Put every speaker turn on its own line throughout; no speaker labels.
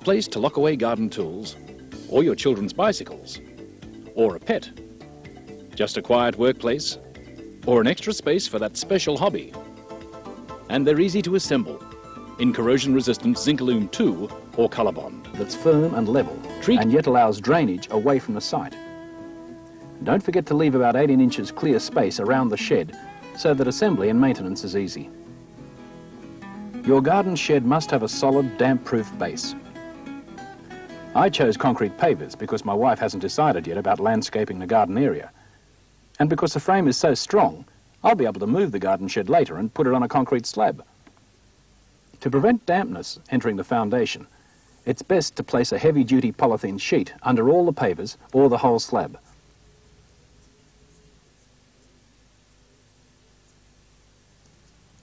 place to lock away garden tools, or your children's bicycles, or a pet. Just a quiet workplace, or an extra space for that special hobby. And they're easy to assemble in corrosion-resistant Zinc-Alume 2 or Colorbond. That's firm and level, and yet allows drainage away from the site. Don't forget to leave about 18 inches clear space around the shed so that assembly and maintenance is easy. Your garden shed must have a solid, damp-proof base. I chose concrete pavers because my wife hasn't decided yet about landscaping the garden area. And because the frame is so strong, I'll be able to move the garden shed later and put it on a concrete slab. To prevent dampness entering the foundation, it's best to place a heavy-duty polythene sheet under all the pavers or the whole slab.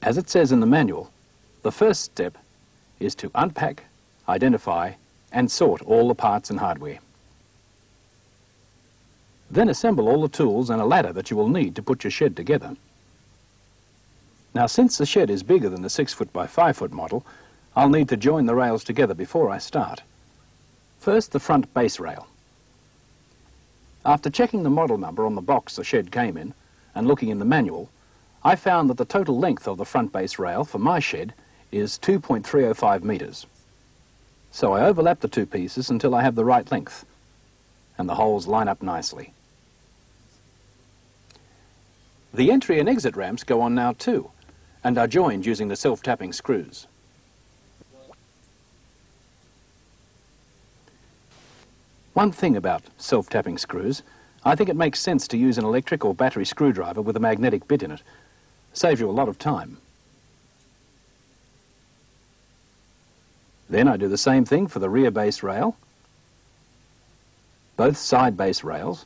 As it says in the manual, the first step is to unpack, identify, and sort all the parts and hardware. Then assemble all the tools and a ladder that you will need to put your shed together. Now, since the shed is bigger than the 6-foot by 5-foot model, I'll need to join the rails together before I start. First, the front base rail. After checking the model number on the box the shed came in and looking in the manual, I found that the total length of the front base rail for my shed is 2.305 metres. So I overlap the two pieces until I have the right length, and the holes line up nicely. The entry and exit ramps go on now too, and are joined using the self-tapping screws. One thing about self-tapping screws, I think it makes sense to use an electric or battery screwdriver with a magnetic bit in it. Saves you a lot of time. Then I do the same thing for the rear base rail, both side base rails,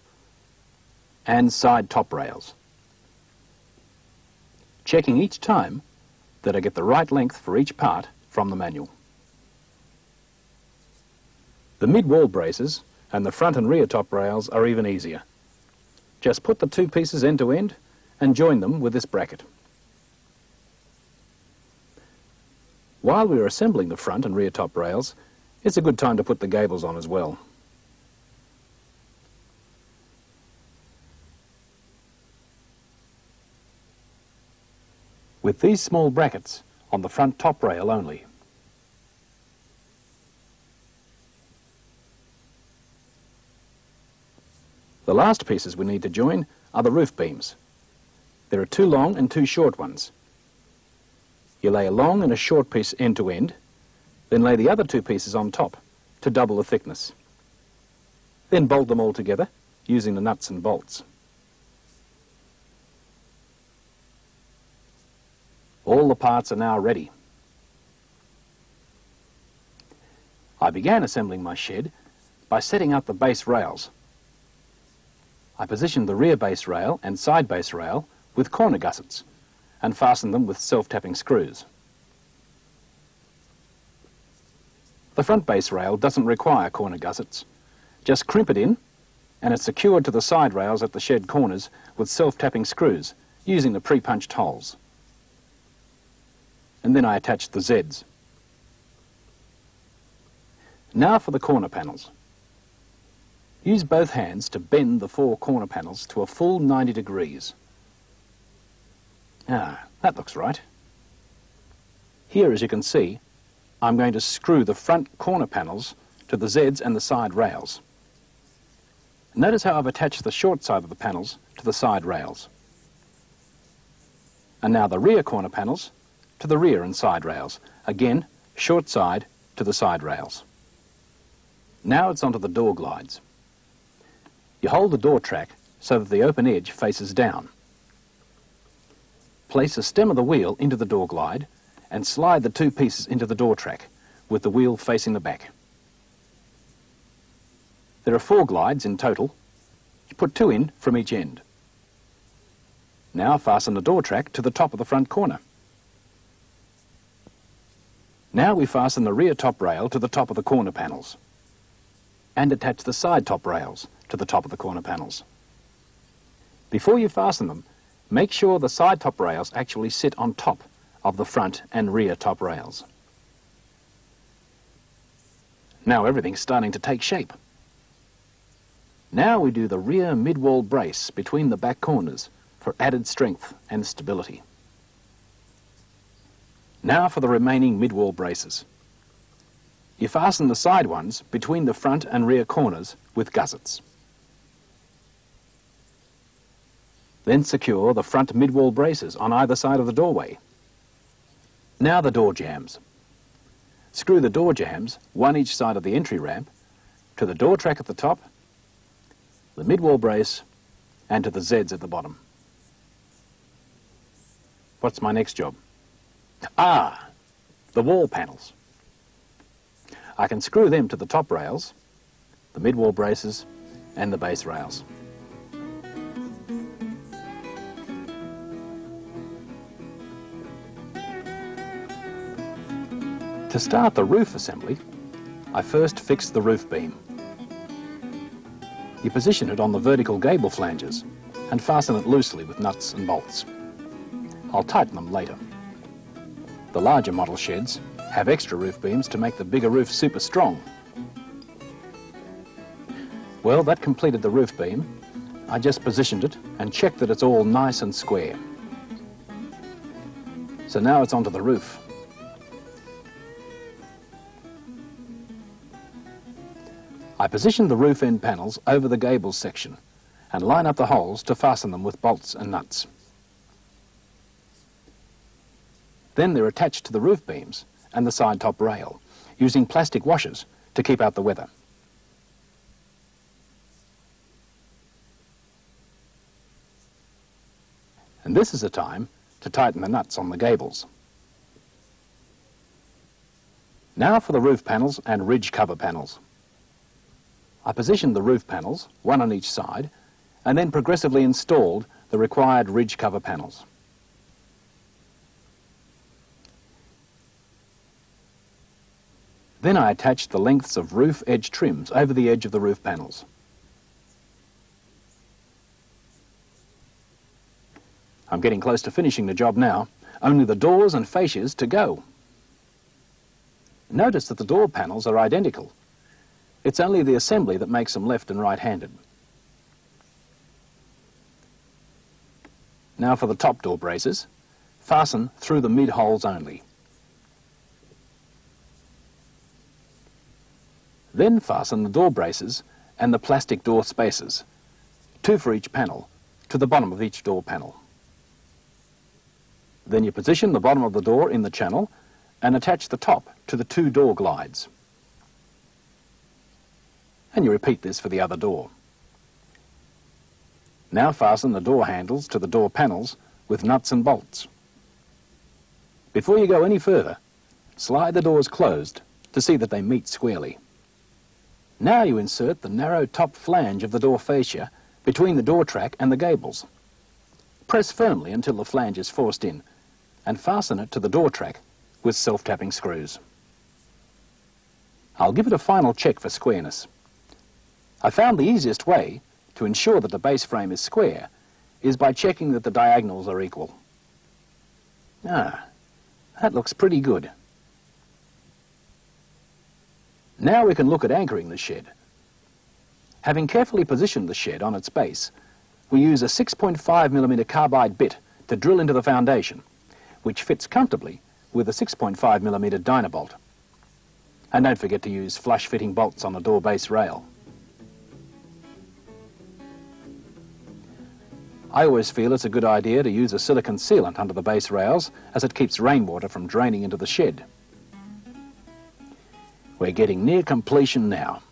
and side top rails, checking each time that I get the right length for each part from the manual. The mid-wall braces and the front and rear top rails are even easier. Just put the two pieces end to end and join them with this bracket. While we are assembling the front and rear top rails, it's a good time to put the gables on as well. With these small brackets on the front top rail only. The last pieces we need to join are the roof beams. There are two long and two short ones. You lay a long and a short piece end to end, then lay the other two pieces on top to double the thickness. Then bolt them all together using the nuts and bolts. All the parts are now ready. I began assembling my shed by setting up the base rails. I positioned the rear base rail and side base rail with corner gussets and fastened them with self-tapping screws. The front base rail doesn't require corner gussets. Just crimp it in and it's secured to the side rails at the shed corners with self-tapping screws using the pre-punched holes. And then I attached the Zs. Now for the corner panels. Use both hands to bend the 4 corner panels to a full 90 degrees. That looks right. Here, as you can see, I'm going to screw the front corner panels to the Zs and the side rails. Notice how I've attached the short side of the panels to the side rails. And now the rear corner panels to the rear and side rails. Again, short side to the side rails. Now it's onto the door glides. You hold the door track so that the open edge faces down. Place the stem of the wheel into the door glide and slide the two pieces into the door track with the wheel facing the back. There are 4 glides in total. You put 2 in from each end. Now fasten the door track to the top of the front corner. Now we fasten the rear top rail to the top of the corner panels and attach the side top rails to the top of the corner panels. Before you fasten them, make sure the side top rails actually sit on top of the front and rear top rails. Now everything's starting to take shape. Now we do the rear mid-wall brace between the back corners for added strength and stability. Now for the remaining mid-wall braces. You fasten the side ones between the front and rear corners with gussets. Then secure the front mid-wall braces on either side of the doorway. Now the door jambs. Screw the door jambs, one each side of the entry ramp, to the door track at the top, the mid-wall brace, and to the Zs at the bottom. What's my next job? Ah, the wall panels. I can screw them to the top rails, the mid-wall braces, and the base rails. To start the roof assembly, I first fix the roof beam. You position it on the vertical gable flanges and fasten it loosely with nuts and bolts. I'll tighten them later. The larger model sheds have extra roof beams to make the bigger roof super strong. Well, that completed the roof beam. I just positioned it and checked that it's all nice and square. So now it's onto the roof. I position the roof end panels over the gables section and line up the holes to fasten them with bolts and nuts. Then they're attached to the roof beams and the side top rail, using plastic washers to keep out the weather. And this is the time to tighten the nuts on the gables. Now for the roof panels and ridge cover panels. I positioned the roof panels, one on each side, and then progressively installed the required ridge cover panels. Then I attached the lengths of roof edge trims over the edge of the roof panels. I'm getting close to finishing the job now, only the doors and fascias to go. Notice that the door panels are identical. It's only the assembly that makes them left and right-handed. Now for the top door braces, fasten through the mid-holes only. Then fasten the door braces and the plastic door spacers, 2 for each panel, to the bottom of each door panel. Then you position the bottom of the door in the channel and attach the top to the 2 door glides. And you repeat this for the other door. Now fasten the door handles to the door panels with nuts and bolts. Before you go any further, slide the doors closed to see that they meet squarely. Now you insert the narrow top flange of the door fascia between the door track and the gables. Press firmly until the flange is forced in and fasten it to the door track with self-tapping screws. I'll give it a final check for squareness. I found the easiest way to ensure that the base frame is square is by checking that the diagonals are equal. Ah, that looks pretty good. Now we can look at anchoring the shed. Having carefully positioned the shed on its base, we use a 6.5mm carbide bit to drill into the foundation, which fits comfortably with a 6.5mm Dynabolt. And don't forget to use flush-fitting bolts on the door base rail. I always feel it's a good idea to use a silicone sealant under the base rails as it keeps rainwater from draining into the shed. We're getting near completion now.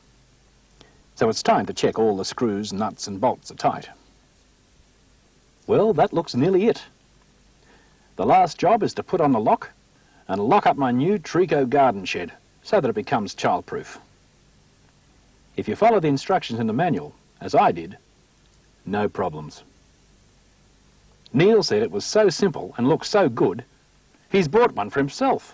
So it's time to check all the screws, nuts and bolts are tight. Well, that looks nearly it. The last job is to put on the lock and lock up my new Trico garden shed so that it becomes childproof. If you follow the instructions in the manual, as I did, no problems. Neil said it was so simple and looked so good, he's bought one for himself.